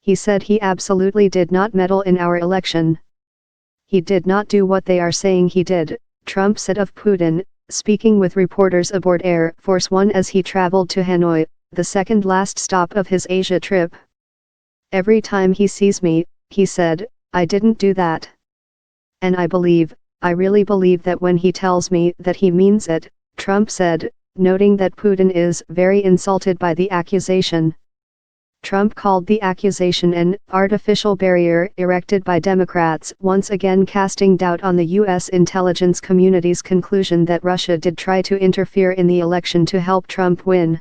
He said he absolutely did not meddle in our election. He did not do what they are saying he did, Trump said of Putin, speaking with reporters aboard Air Force One as he traveled to Hanoi, the second last stop of his Asia trip. Every time he sees me, he said, I didn't do that. And I really believe that when he tells me that he means it, Trump said, noting that Putin is very insulted by the accusation. Trump called the accusation an artificial barrier erected by Democrats, once again casting doubt on the U.S. intelligence community's conclusion that Russia did try to interfere in the election to help Trump win.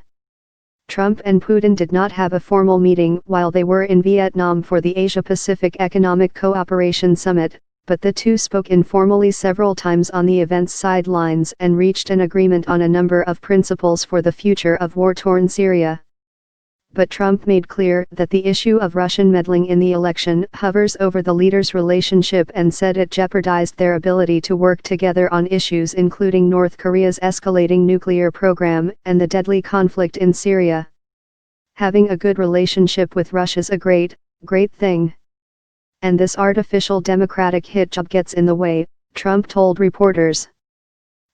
Trump and Putin did not have a formal meeting while they were in Vietnam for the Asia-Pacific Economic Cooperation Summit, but the two spoke informally several times on the event's sidelines and reached an agreement on a number of principles for the future of war-torn Syria. But Trump made clear that the issue of Russian meddling in the election hovers over the leaders' relationship and said it jeopardized their ability to work together on issues including North Korea's escalating nuclear program and the deadly conflict in Syria. Having a good relationship with Russia's a great thing. And this artificial democratic hijab gets in the way, Trump told reporters.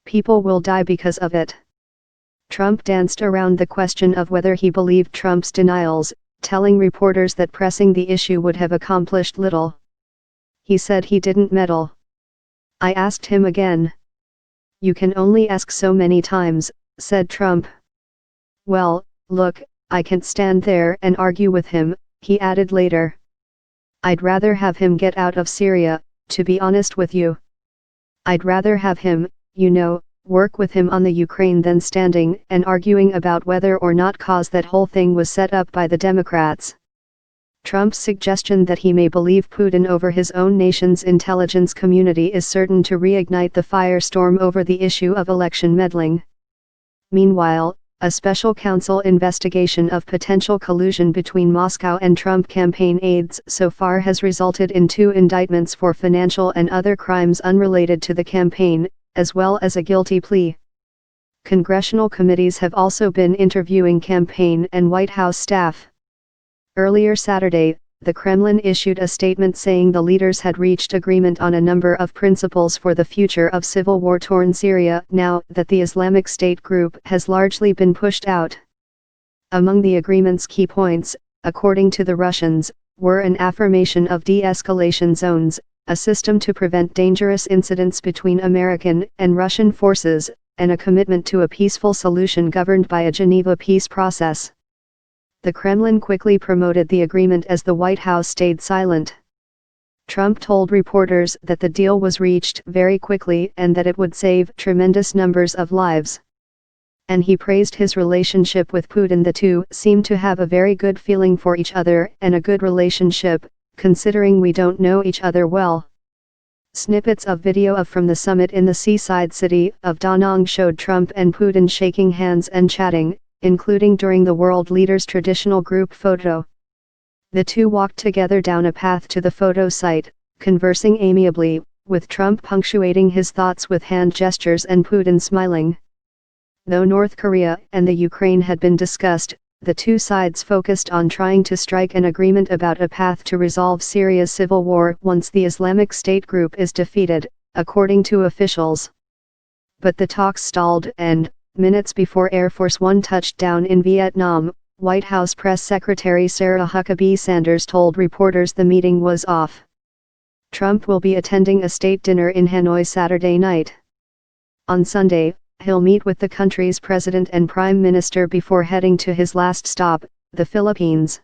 People will die because of it. Trump danced around the question of whether he believed Trump's denials, telling reporters that pressing the issue would have accomplished little. He said he didn't meddle. I asked him again. You can only ask so many times, said Trump. Well, look, I can't stand there and argue with him, he added later. I'd rather have him get out of Syria, to be honest with you. I'd rather have him, work with him on the Ukraine than standing and arguing about whether or not cause that whole thing was set up by the Democrats. Trump's suggestion that he may believe Putin over his own nation's intelligence community is certain to reignite the firestorm over the issue of election meddling. Meanwhile, a special counsel investigation of potential collusion between Moscow and Trump campaign aides so far has resulted in 2 indictments for financial and other crimes unrelated to the campaign, as well as a guilty plea. Congressional committees have also been interviewing campaign and White House staff. Earlier Saturday, the Kremlin issued a statement saying the leaders had reached agreement on a number of principles for the future of civil war-torn Syria now that the Islamic State group has largely been pushed out. Among the agreement's key points, according to the Russians, were an affirmation of de-escalation zones, a system to prevent dangerous incidents between American and Russian forces, and a commitment to a peaceful solution governed by a Geneva peace process. The Kremlin quickly promoted the agreement as the White House stayed silent. Trump told reporters that the deal was reached very quickly and that it would save tremendous numbers of lives. And he praised his relationship with Putin. The two seem to have a very good feeling for each other and a good relationship, considering we don't know each other well. Snippets of video from the summit in the seaside city of Da Nang showed Trump and Putin shaking hands and chatting, including during the world leaders' traditional group photo. The two walked together down a path to the photo site, conversing amiably, with Trump punctuating his thoughts with hand gestures and Putin smiling. Though North Korea and the Ukraine had been discussed, the two sides focused on trying to strike an agreement about a path to resolve Syria's civil war once the Islamic State group is defeated, according to officials. But the talks stalled and, minutes before Air Force One touched down in Vietnam, White House Press Secretary Sarah Huckabee Sanders told reporters the meeting was off. Trump will be attending a state dinner in Hanoi Saturday night. On Sunday, he'll meet with the country's president and prime minister before heading to his last stop, the Philippines.